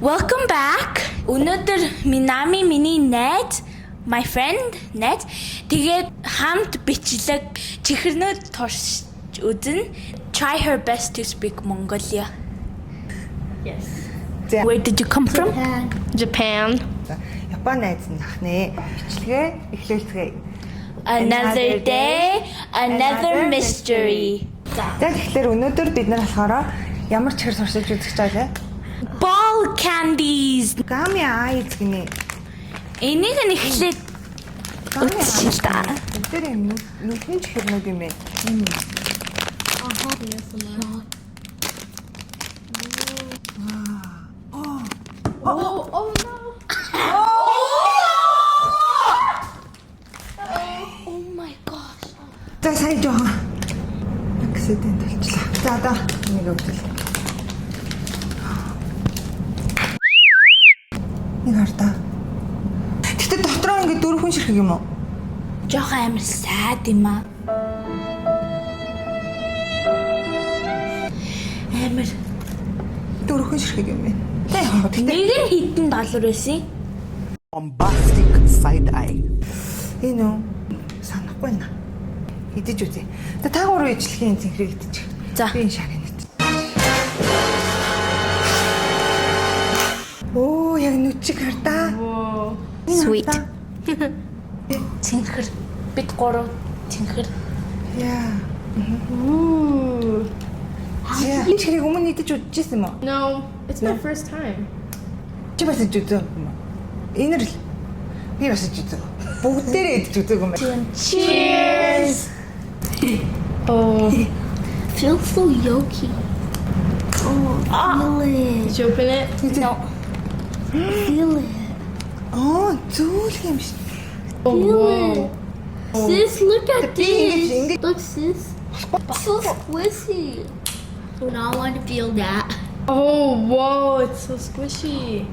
Welcome back. Өнөөдөр миний найз, my friend найз тэгээд хамт бичлэг чихэрнүүд турш үзэн. Try her best to speak Mongolia. Yes. Where did you come from? Japan. Япон найз нь ахнаа. Бичлэгээ эхлүүлцгээе. Another day, another mystery. За тэгэхээр өнөөдөр бид нар болохоор ямар чихэр сурсаж үзэж байгаа вэ? Ball candies. Гами айз гинэ. Энийг нь эхлээд үзчихээ та. Тэр юм нүдний чихэрнүүд юм бэ? Oh no. Oh my gosh. За сайн жоохон аксидент болчихлоо. За одоо нэг өвдөл. Нэг хартаа. Гэтэ дотроо ингэ дөрвөн ширхэг юм уу? Жохон амар сайд юм аа. Амар Дөрвөн ширхэг юм байна. Гэтэ нэг нь хитэн $1 байсан. Bombastic side eye. энэ үү? Санахгүй наа. Идэж үзье. Та гурав ижлэхийн цэнхрийг идэж. За. Би энэ шагийн идэж. Оо, яг нүчиг хартаа. Whoa. Sweet. Цэнхэр бид гурав цэнхэр. Яа. Ooh. Энэ ширхэг өмнө идэж үзчихсэн юм уу? No, it's my first time. Чи бас идэж үзсэн юм уу? Энэ л би бас идэж үзсэн. Бүгдээрээ идэж үзсэн юм байна. Cheers. Oh. Feels so yolky. Oh, feel it. Did you open it? No. Feel it. Аа, зөөлх юм шиг. Oh, whoa. Sis, look at Ingrid. this. Look, sis. So squishy. Now I want to feel that. Oh, whoa, it's so squishy.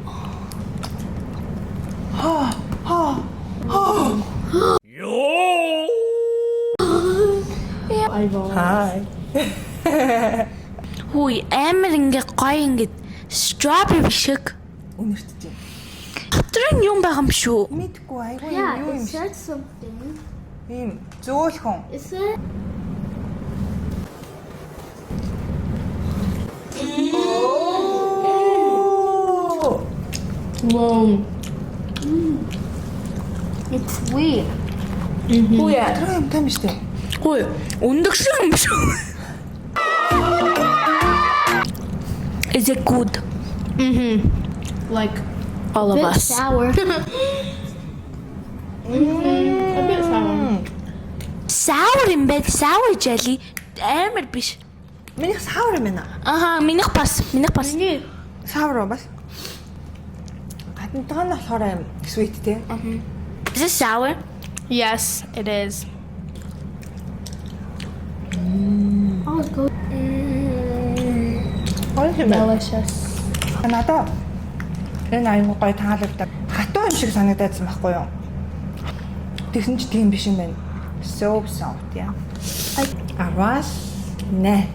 Eyeballs. Хай. Хүй амар ингээ гоё ингээ strawberry шиг Үнэртэж. дотор нь юм байгаа юм шүү. Мэдгүй айгүй Yeah, юу юм it шиг. said something. Ийм зөөлхөн. Is it? Whoa. It's sweet. Хүй Тэр юм таам штэ. хүй өндөг шиг юм шүү. Is it good? Like All of Bit us. sour. a bit sour. Sour юм бэ? Sour jelly амар биш. Минийх савар юм байна. Аха, минийх бас. Really? Савар бас. Гаднатаа нь болохоор юм sweet те. Is it sour? Yes, it is. Oh, it's good. Гоё юм байна. Delicious. Надаа энэ аюу гоё таалагдав. Хатуу юм шиг санагдаадсан байхгүй юу? Тэгсэн чи тийм биш юм байна. So soft яа. Аваас нэ.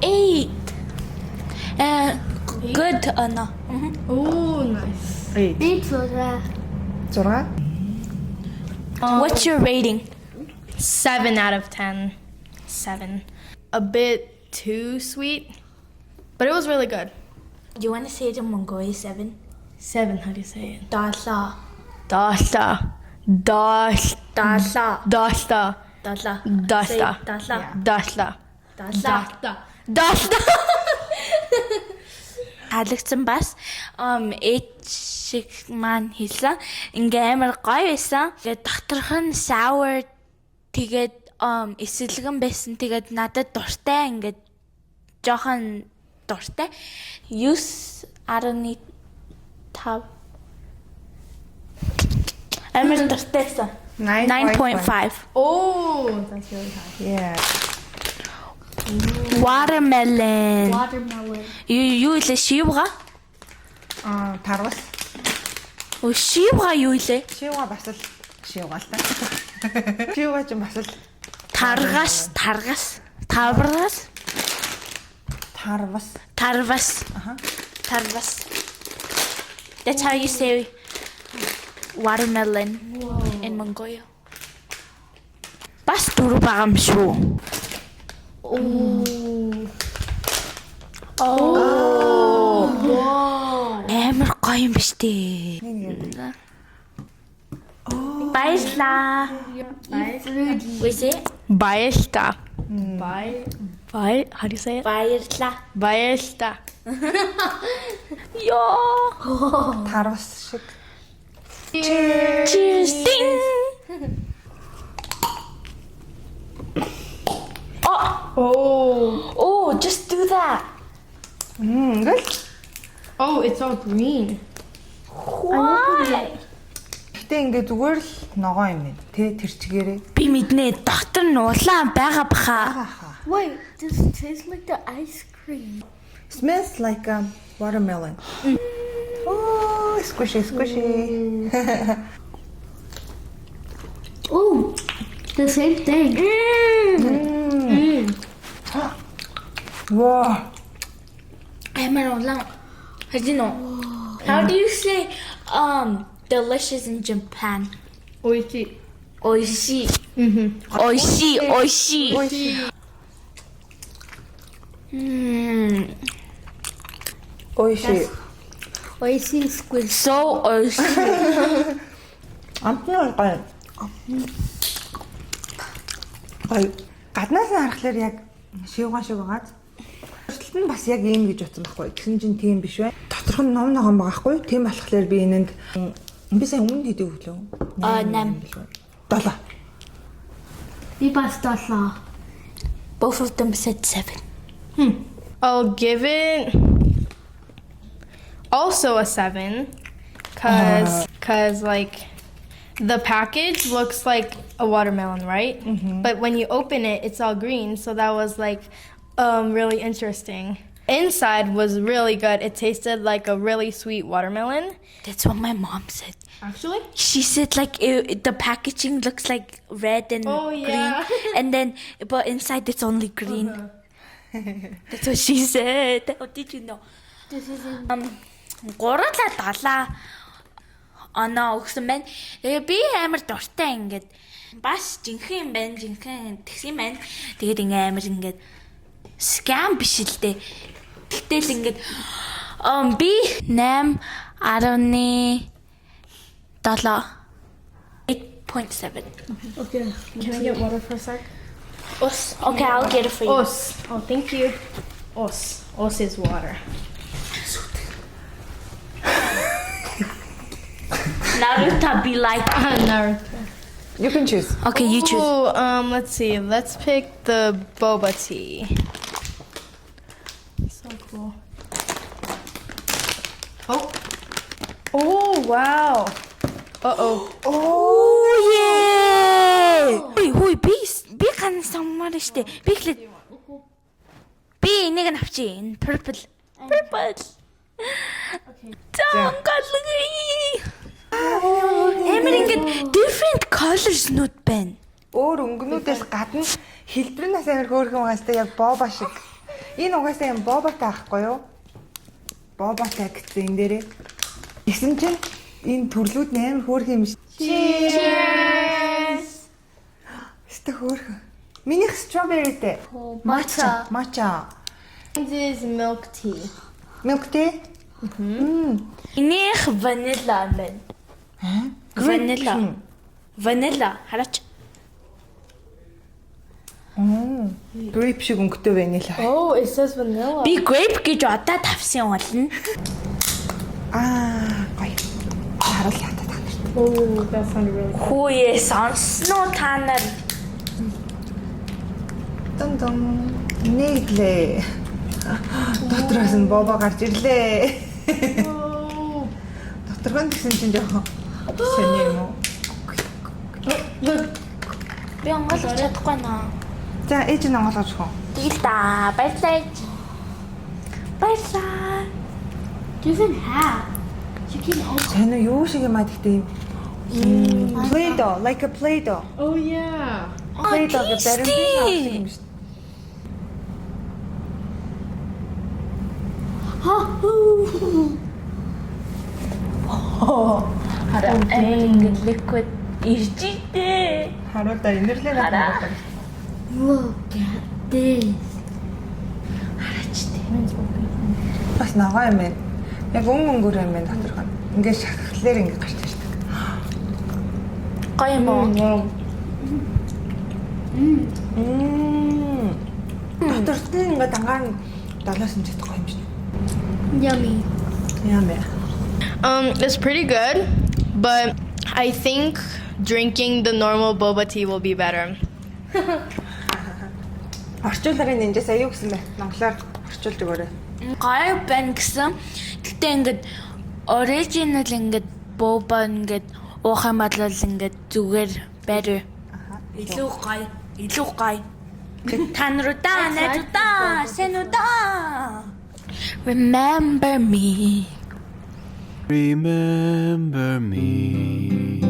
8. Good ano. Oh, nice. Me too, yeah. 6. What's your rating? 7 out of 10. 7. A bit too sweet, but it was really good. You want to say it in Mongolian? 7. 7, how do you say it? Dala. Dasha. Dash. Dala. Dasha. Dala. Dasha. Dala. Dasha. Dala. Dasha. Халагдсан бас ээж шиг маань хэлсэн. Ингээ амар гоё байсан. Тэгээд доторх нь sour тэгээд эсэлгэн байсан. Тэгээд надад дуртай ингээ жоохон дуртай. 9.5 амар дуртайсан. 9.5. Oh, that's really high. Yeah. Watermelon. Watermelon. Юу илээ шивга? Тарвас. Оо шивга юу илээ? Шивга бас л шивга л та. Шивга ч бас л Таргас. Таврас. тарвас. Тарвас. Аха. Тарвас. That's how you say watermelon in Mongolia. Бас дөрөв байгаа юм шүү. Амар гоё юм биш үү? Баярлаа. Wait it? Баярлалаа. How do you say it? Баярлаа. Баярлалаа. Ёо. Тарвас шиг. Cheers. Ding. Oh, just do that. Ингээл. Oh, it's all green. Why? Гэтэ ингээ зүгээр л ногоо юм ээ. Тэр чигээрээ. Би мэднэ. Доктор нь улаан байгаа баха. Wait, does it taste like the ice cream? Smells like watermelon. Oh, squishy. Oh, the same thing. Wow. Амар улаан. How do you say delicious in Japan? Oishi. Oishi. Oishi. Oishi. Oishi squid. So oishi. Амтны гоё. Гоё. Гаднаас нь харахаар яг шивган шиг байгаад. Хүртэлт нь бас яг ийм гэж утсан байхгүй. Тэгсэн чинь тийм биш бай. Доторх нь ном ногоон байгаа байхгүй. Тийм болохоор би энэнд би сайн өмнө хэдэ өглөө. 8. 7. We passed the law. Both of them said 7. I'll give it also a 7 cuz like the package looks like a watermelon, right? But when you open it, it's all green, so that was like really interesting. Inside was really good. It tasted like a really sweet watermelon. That's what my mom said. Actually? She said like the packaging looks like red and green, and then but inside it's only green. That's what she said. How did you know? This isn't. 3-7 оноо өгсөн байна. Тэгээ би амар дуртай ингээд бас жинхэнэ юм байна. Жинхэнэ тэгсэн юм байна. Тэгээд ингээ амар ингээд scam биш л дээ. Тэгтэл ингээд би 8.7 8.7. Okay. Can I get water for a sec? Us. Okay, I'll get it for you. Os. Oh, thank you. Os. Os is water. Naruto be like. Naruto. You can choose. Okay, you choose. Ooh, let's see. Let's pick the boba tea. So cool. Oh, wow. Uh-oh. Oh yeah. Ой, би ганцмаар штэ. Би эхлээд би энийг нь авчи. Энэ purple. Тангaalгүй. Эмэр ингээд different colors нүд байна. Өөр өнгөнүүдээс гадна хэлбэрнээс амар хөөрхөн байгаастай яг боба шиг. Энэ угаасаа юм бобатай байхгүй юу? Бобатай гэсэн энэ дээрээ. Тэгсэн чинь энэ төрлүүд нь амар хөөрхөн юм шиг. Cheers. Өстө хөөрхөн. Минийх strawberryтэй. Matcha. This is milk tea. Milk tea? Энийх vanilla байна. Vanilla. Хараач. Grape шиг өнгөтэй байна л. Oh, it says vanilla. Би grape гэж одоо тавсан болно. Гоё. Харуул ята та нарт. Oh, that sounded really good. Хөөе, сонсноо та нар. Дон. Нэглээ. Дотроос нь боба гарч ирлээ. Доторх нь гэсэн чинь жоохон сони юм уу? Би онгойлгож чадахгүй наа. За, ээж нь онгойлгож хөө. Тэгэл та баярлаа. Баярлаа. You can have. You can open. Сони юу шиг юм а гэхдээ Play-Doh, like a Play-Doh. Oh, yeah. Play-Doh гэдэг баримтын юм шүү. Хараа амар ингээд liquid ирж идэ. Харуулда инэрлээ надад. Look at this. Бас ногоо юм байна. Яг өнгөр юм байна доторх нь. Ингээд шахахлаар ингээд гарч ирдэг. Гоё юм уу? Доторх нь ингээд ангаар нь 7 см гоё юм шиг. Yummy. Яамэ. It's pretty good, but I think drinking the normal boba tea will be better. Орчуулгын нэнжээс аюу гэсэн бай. Монголоор орчуулж өгөөрэй. Гоё байна гэсэн. Гэтэ ингээд original ингээд boba ингээд уух юм бол ингээд зүгээр better. Илүү гоё. Илүү гоё. Та наруудаа, найзуудаа, сэнүүдаа. Remember me. Remember me.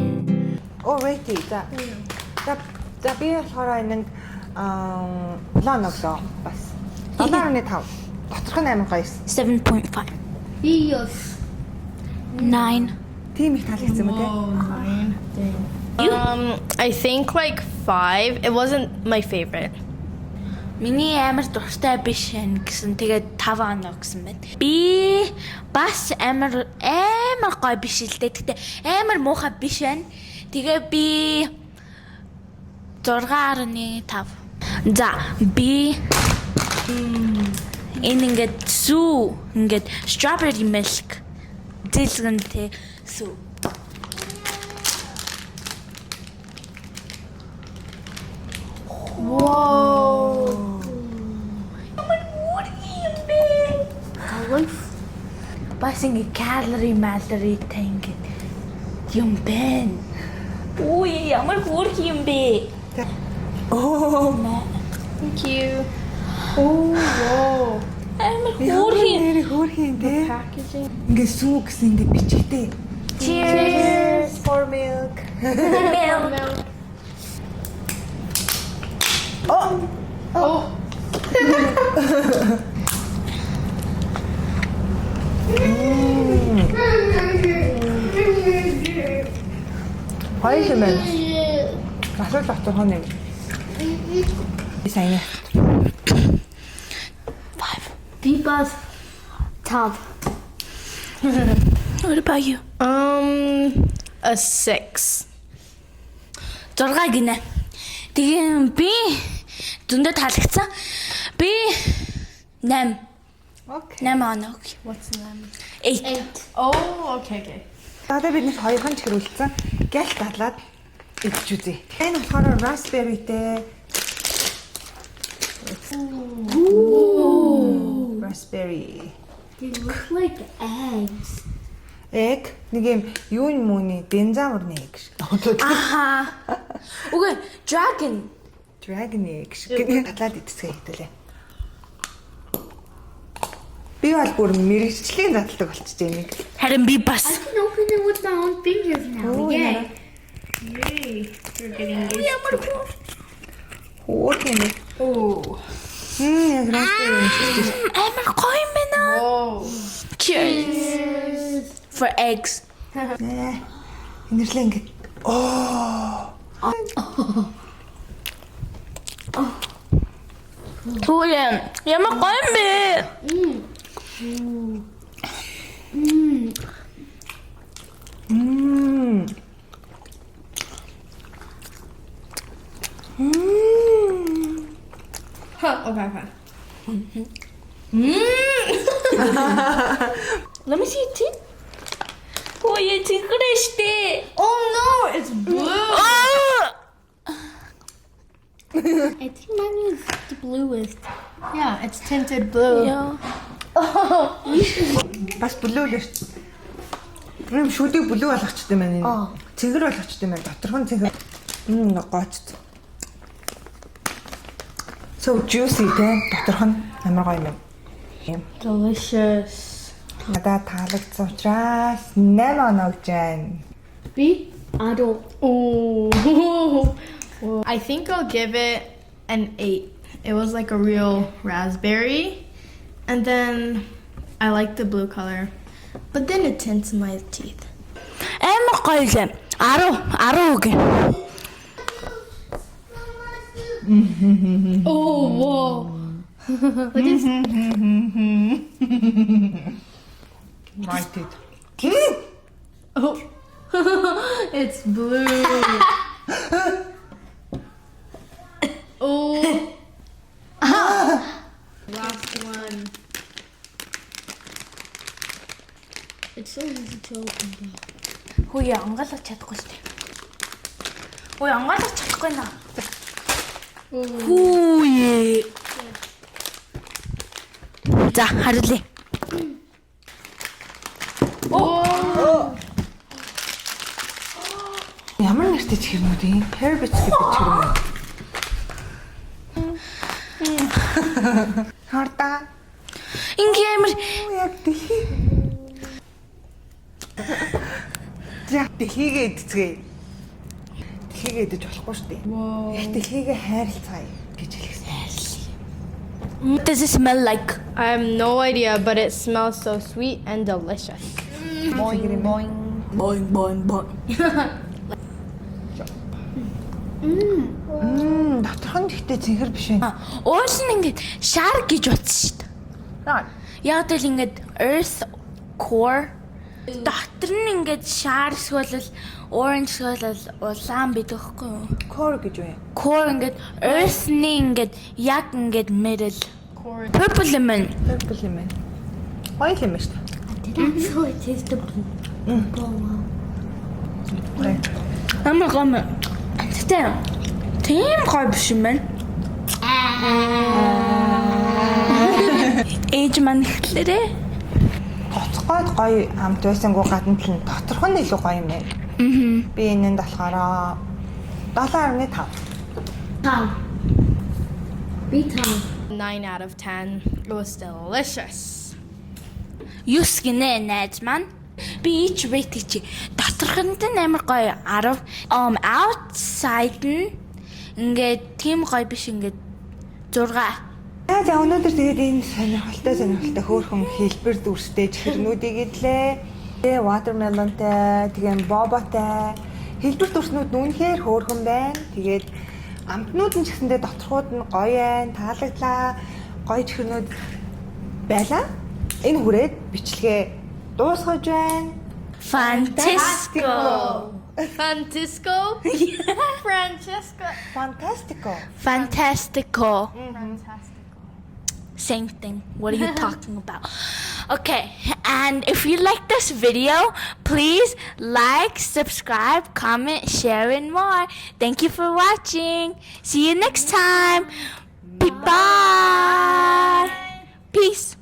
Оо wait. За би болохоор энэ лон оглоо бас. 7.5. Доторх нь амар гоё. 7.5. Yes. 9. Тийм их таалагдсан юм уу I think like 5. It wasn't my favorite. Миний амар дуртай биш энэ гэсэн тэгээд 5 оноо гэсэн байна. Би бас амар гоё биш л дээ. Гэтэ амар муухай биш байна. Тэгээ би 6.5. За би энэ ингээд сүү ингээд strawberry milk зэлгэнтэй сүү. Бас ингээд calorie tank юм бэ. Ui, ямар хөөрхөн юм бэ? Thank you. Oh, whoa. Амар хөөрхөн. Нэр хөөрхөн тий. Packaging. Ингээд сүү гэсэн ингээд бичгтэй. Cheers For milk. milk. Oh. Гоё юм байна. Асуул доторх нь юм. Сайн яа. 5. Biba's top. What about you? A 6. 6 гинэ. Тэгээ би зөндөө таалагдсан. Би 8. Окей. 8 оноо. What's the name? 8. Oh, okay. Одоо бид нэг хоёрхан чирүүлсэн. Гялт дадлаад идэж үзье. Энэ болохоор raspberryтэй. Raspberry. They look like eggs. Egg нэг юм юу юм уу нэ динзаврны egg шиг. Аха. Үгүй dragon. Dragon egg шиг. Дадлаад идчихээ хэвтэлээ. Би бол бүр мэрэгчлэн задалдаг болчихжээ нэг. Харин би бас I can open it with my own fingers now. Oh, Yay. Yay. You're getting used ямар to it. Хөөрхөн нэг. Oh. Яг raspberry юм шиг. амар гоё юм байна. Oh. Cheers for eggs. Нэ. Инэрлээ ингээд. Түлэн ямар гоё юм бэ? Okay. Let me see it. Oh, 얘 징그레시대. Oh no, it's blue. I think mine is the bluest. Yeah, it's tinted blue. 야. Бас блүү л шүү. Юм шүдийг блүү болгочтой юм байна. Цэнгэр болгочтой юм байна. Доторх нь цэнгэр. Гоцт. So juicy те. Доторх нь амар гоё юм. Delicious. Надад таалагдсан учраас 8 оноо өгч байна. B? I don't. Oh. I think I'll give it an 8. It was like a real raspberry. And then I like the blue color. But then it tints my teeth. гоё лээ. 10 үг. Oh, whoa. United. Oh. It's blue. Oh. Last one. It's so easy to open though. Хөөе ангаалах чадахгүй шүү дээ. Хөөе ангаалах чадахгүй наа. Хөөе. За харуулъя. Ямар нэртэй чихэрнүүд юм? Herbits гэдэг чихэрнүүд. Харта. Ингээ амар Яг дэлхий. За дэлхийгээ эдцгээе. Дэлхийгээ эдэж болохгүй шүү дээ. Яг дэлхийгээ хайрлцгаая гэж хэлсэн. What does it smell like? I have no idea, but it smells so sweet and delicious. Boing boing boing. Доторх нь гэхдээ цэнхэр биш байна. Уус нь ингээд шар гэж утсан шүү дээ. Аа. Яг л ингээд earth core дотор нь ингээд шар эсвэл orange эсвэл улаан байдаг хгүй юу? Core гэж үү? Core ингээд earth-ний ингээд яг ингээд middle. Purple юм. Purple юм байна. Гоё юм байна шүү дээ. Did I feel it tasted blue? Oh wow. Гоё. Амаа. Тэгтээ тийм гоё биш юм байна. Ээж маань ихлээрээ Гоцгойд гоё хамт байсангүй гадна л нь доторх нь илүү гоё юм байна. Би энэнд болохоор 7.5. Tom. Be Tom. 9 out of 10. It was delicious. юус гинэ найз маань. Би each rate чи доторхонд нь амар гоё 10. Outside нь ингээд тийм гоё биш ингээд 6. За өнөөдөр тэгээд энэ сонирхолтой хөөрхөн хэлбэр дүрстэй чихэрнүүдийг идлээ. Тэгээ watermelonтай, тэгээ боботой хэлбэр дүрснүүд үнэхээр хөөрхөн байна. Тэгээд амтнууд нь ч гэсэндээ доторхууд нь гоё байна, таалагдлаа. Гоё чихэрнүүд байлаа. Энэ хүрээд бичлэгээ дуусгаж байна. Fantastico. Francisco? Francesca. Fantastico. Fantastico. Fantastical. Same thing. What are you talking about? Okay, and if you like this video, please like, subscribe, comment, share, and more. Thank you for watching. See you next time. Bye. Peace.